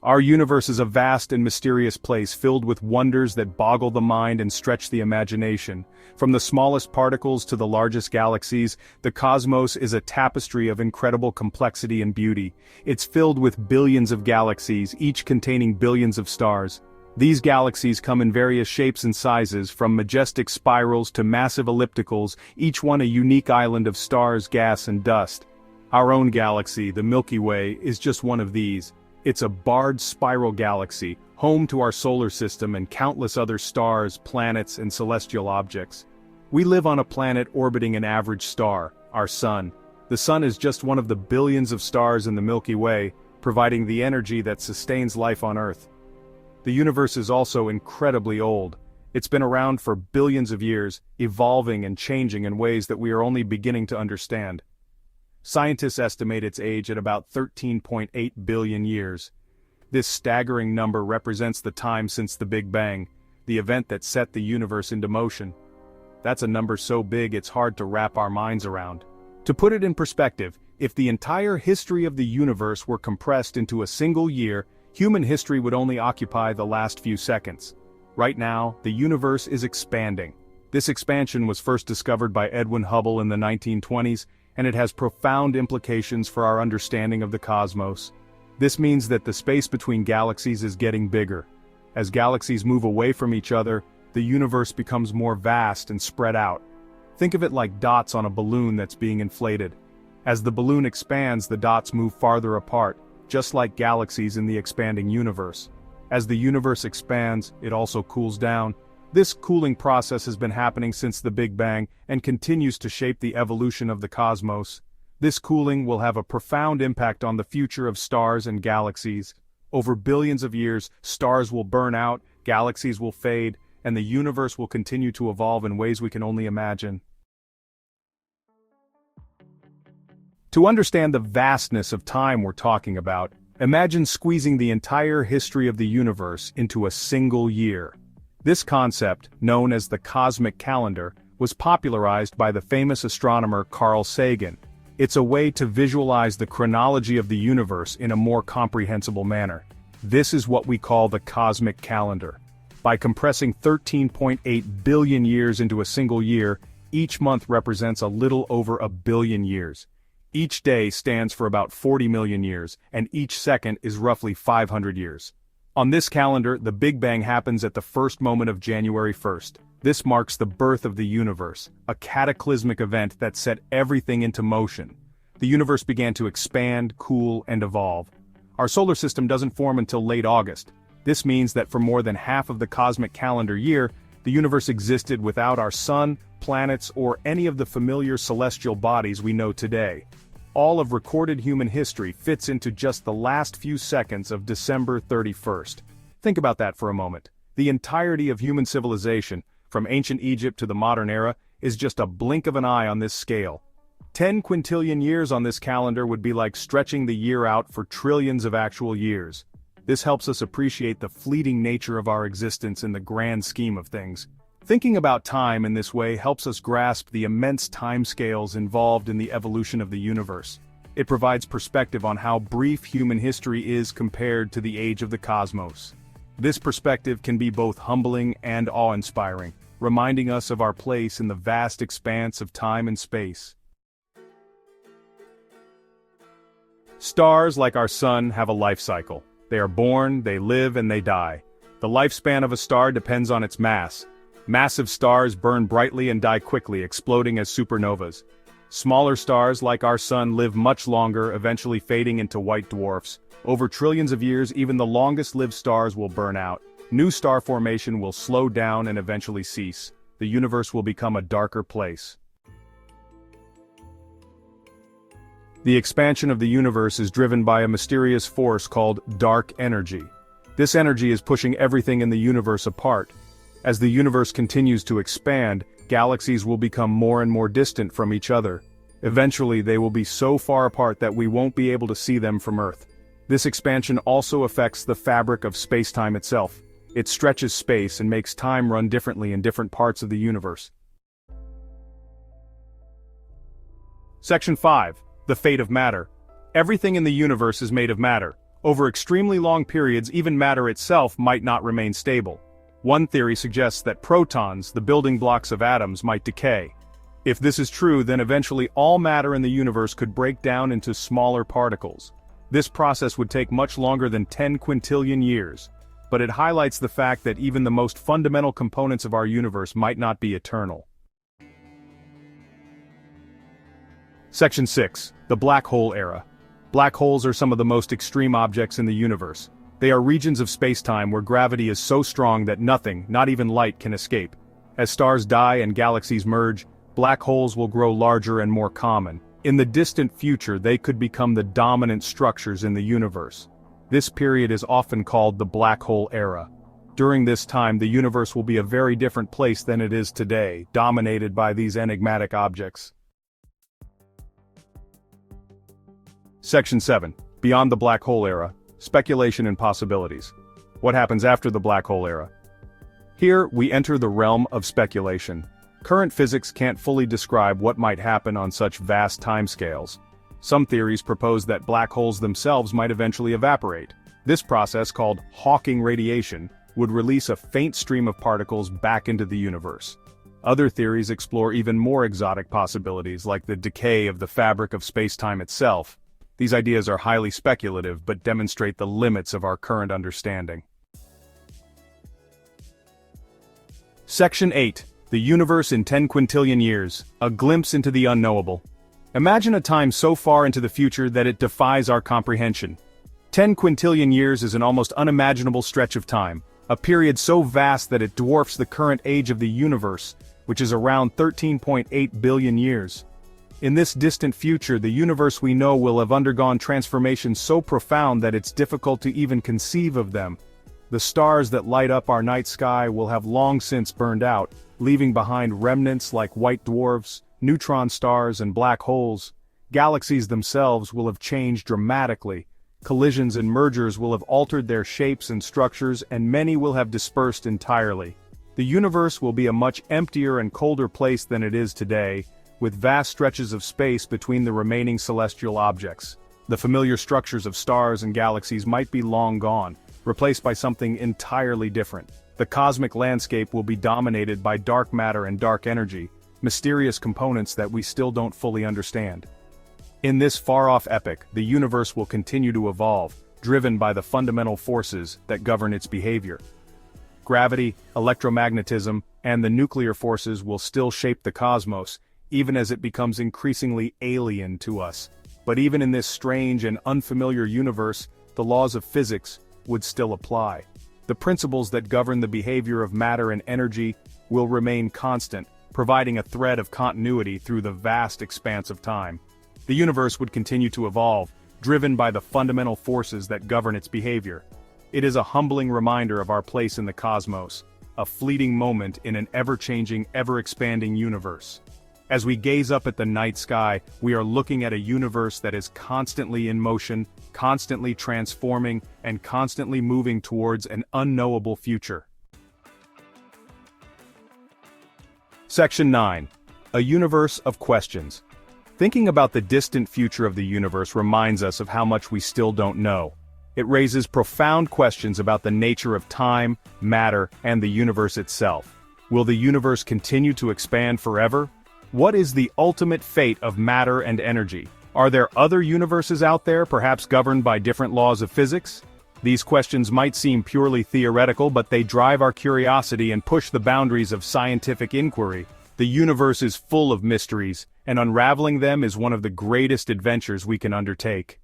Our universe is a vast and mysterious place filled with wonders that boggle the mind and stretch the imagination. From the smallest particles to the largest galaxies, the cosmos is a tapestry of incredible complexity and beauty. It's filled with billions of galaxies, each containing billions of stars. These galaxies come in various shapes and sizes, from majestic spirals to massive ellipticals, each one a unique island of stars, gas, and dust. Our own galaxy, the Milky Way, is just one of these. It's a barred spiral galaxy, home to our solar system and countless other stars, planets, and celestial objects. We live on a planet orbiting an average star, our Sun. The Sun is just one of the billions of stars in the Milky Way, providing the energy that sustains life on Earth. The universe is also incredibly old. It's been around for billions of years, evolving and changing in ways that we are only beginning to understand. Scientists estimate its age at about 13.8 billion years. This staggering number represents the time since the Big Bang, the event that set the universe into motion. That's a number so big it's hard to wrap our minds around. To put it in perspective, if the entire history of the universe were compressed into a single year, human history would only occupy the last few seconds. Right now, the universe is expanding. This expansion was first discovered by Edwin Hubble in the 1920s, and it has profound implications for our understanding of the cosmos. This means that the space between galaxies is getting bigger. As galaxies move away from each other, the universe becomes more vast and spread out. Think of it like dots on a balloon that's being inflated. As the balloon expands, the dots move farther apart, just like galaxies in the expanding universe. As the universe expands, it also cools down. This cooling process has been happening since the Big Bang and continues to shape the evolution of the cosmos. This cooling will have a profound impact on the future of stars and galaxies. Over billions of years, stars will burn out, galaxies will fade, and the universe will continue to evolve in ways we can only imagine. To understand the vastness of time we're talking about, imagine squeezing the entire history of the universe into a single year. This concept, known as the cosmic calendar, was popularized by the famous astronomer Carl Sagan. It's a way to visualize the chronology of the universe in a more comprehensible manner. This is what we call the cosmic calendar. By compressing 13.8 billion years into a single year, each month represents a little over a billion years. Each day stands for about 40 million years, and each second is roughly 500 years. On this calendar, the Big Bang happens at the first moment of January 1st. This marks the birth of the universe, a cataclysmic event that set everything into motion. The universe began to expand, cool, and evolve. Our solar system doesn't form until late August. This means that for more than half of the cosmic calendar year, the universe existed without our sun, planets, or any of the familiar celestial bodies we know today. All of recorded human history fits into just the last few seconds of December 31st. Think about that for a moment. The entirety of human civilization, from ancient Egypt to the modern era, is just a blink of an eye on this scale. 10 quintillion years on this calendar would be like stretching the year out for trillions of actual years. This helps us appreciate the fleeting nature of our existence in the grand scheme of things. Thinking about time in this way helps us grasp the immense timescales involved in the evolution of the universe. It provides perspective on how brief human history is compared to the age of the cosmos. This perspective can be both humbling and awe-inspiring, reminding us of our place in the vast expanse of time and space. Stars, like our sun, have a life cycle. They are born, they live, and they die. The lifespan of a star depends on its mass. Massive stars burn brightly and die quickly, exploding as supernovas. Smaller stars, like our sun, live much longer, eventually fading into white dwarfs. Over trillions of years, even the longest-lived stars will burn out. New star formation will slow down and eventually cease. The universe will become a darker place. The expansion of the universe is driven by a mysterious force called dark energy. This energy is pushing everything in the universe apart. As the universe continues to expand, galaxies will become more and more distant from each other. Eventually, they will be so far apart that we won't be able to see them from Earth. This expansion also affects the fabric of space-time itself. It stretches space and makes time run differently in different parts of the universe. Section 5. The fate of matter. Everything in the universe is made of matter. Over extremely long periods, even matter itself might not remain stable. One theory suggests that protons, the building blocks of atoms, might decay. If this is true, then eventually all matter in the universe could break down into smaller particles. This process would take much longer than 10 quintillion years, but it highlights the fact that even the most fundamental components of our universe might not be eternal. Section 6. The Black Hole Era. Black holes are some of the most extreme objects in the universe. They are regions of space-time where gravity is so strong that nothing, not even light, can escape. As stars die and galaxies merge, black holes will grow larger and more common. In the distant future, they could become the dominant structures in the universe. This period is often called the Black Hole Era. During this time, the universe will be a very different place than it is today, dominated by these enigmatic objects. Section 7. Beyond the Black Hole Era. Speculation and possibilities. What happens after the Black Hole Era? Here, we enter the realm of speculation. Current physics can't fully describe what might happen on such vast timescales. Some theories propose that black holes themselves might eventually evaporate. This process, called Hawking radiation, would release a faint stream of particles back into the universe. Other theories explore even more exotic possibilities, like the decay of the fabric of space-time itself. These ideas are highly speculative but demonstrate the limits of our current understanding. Section 8. The Universe in 10 Quintillion Years, a glimpse into the unknowable. Imagine a time so far into the future that it defies our comprehension. 10 quintillion years is an almost unimaginable stretch of time, a period so vast that it dwarfs the current age of the universe, which is around 13.8 billion years. In this distant future, the universe we know will have undergone transformations so profound that it's difficult to even conceive of them. The stars that light up our night sky will have long since burned out, leaving behind remnants like white dwarfs, neutron stars, and black holes. Galaxies themselves will have changed dramatically. Collisions and mergers will have altered their shapes and structures, and many will have dispersed entirely. The universe will be a much emptier and colder place than it is today, with vast stretches of space between the remaining celestial objects. The familiar structures of stars and galaxies might be long gone, replaced by something entirely different. The cosmic landscape will be dominated by dark matter and dark energy, mysterious components that we still don't fully understand. In this far-off epoch, the universe will continue to evolve, driven by the fundamental forces that govern its behavior. Gravity, electromagnetism, and the nuclear forces will still shape the cosmos, even as it becomes increasingly alien to us. But even in this strange and unfamiliar universe, the laws of physics would still apply. The principles that govern the behavior of matter and energy will remain constant, providing a thread of continuity through the vast expanse of time. The universe would continue to evolve, driven by the fundamental forces that govern its behavior. It is a humbling reminder of our place in the cosmos, a fleeting moment in an ever-changing, ever-expanding universe. As we gaze up at the night sky, we are looking at a universe that is constantly in motion, constantly transforming, and constantly moving towards an unknowable future. Section 9. A Universe of Questions. Thinking about the distant future of the universe reminds us of how much we still don't know. It raises profound questions about the nature of time, matter, and the universe itself. Will the universe continue to expand forever? What is the ultimate fate of matter and energy? Are there other universes out there, perhaps governed by different laws of physics? These questions might seem purely theoretical, but they drive our curiosity and push the boundaries of scientific inquiry. The universe is full of mysteries, and unraveling them is one of the greatest adventures we can undertake.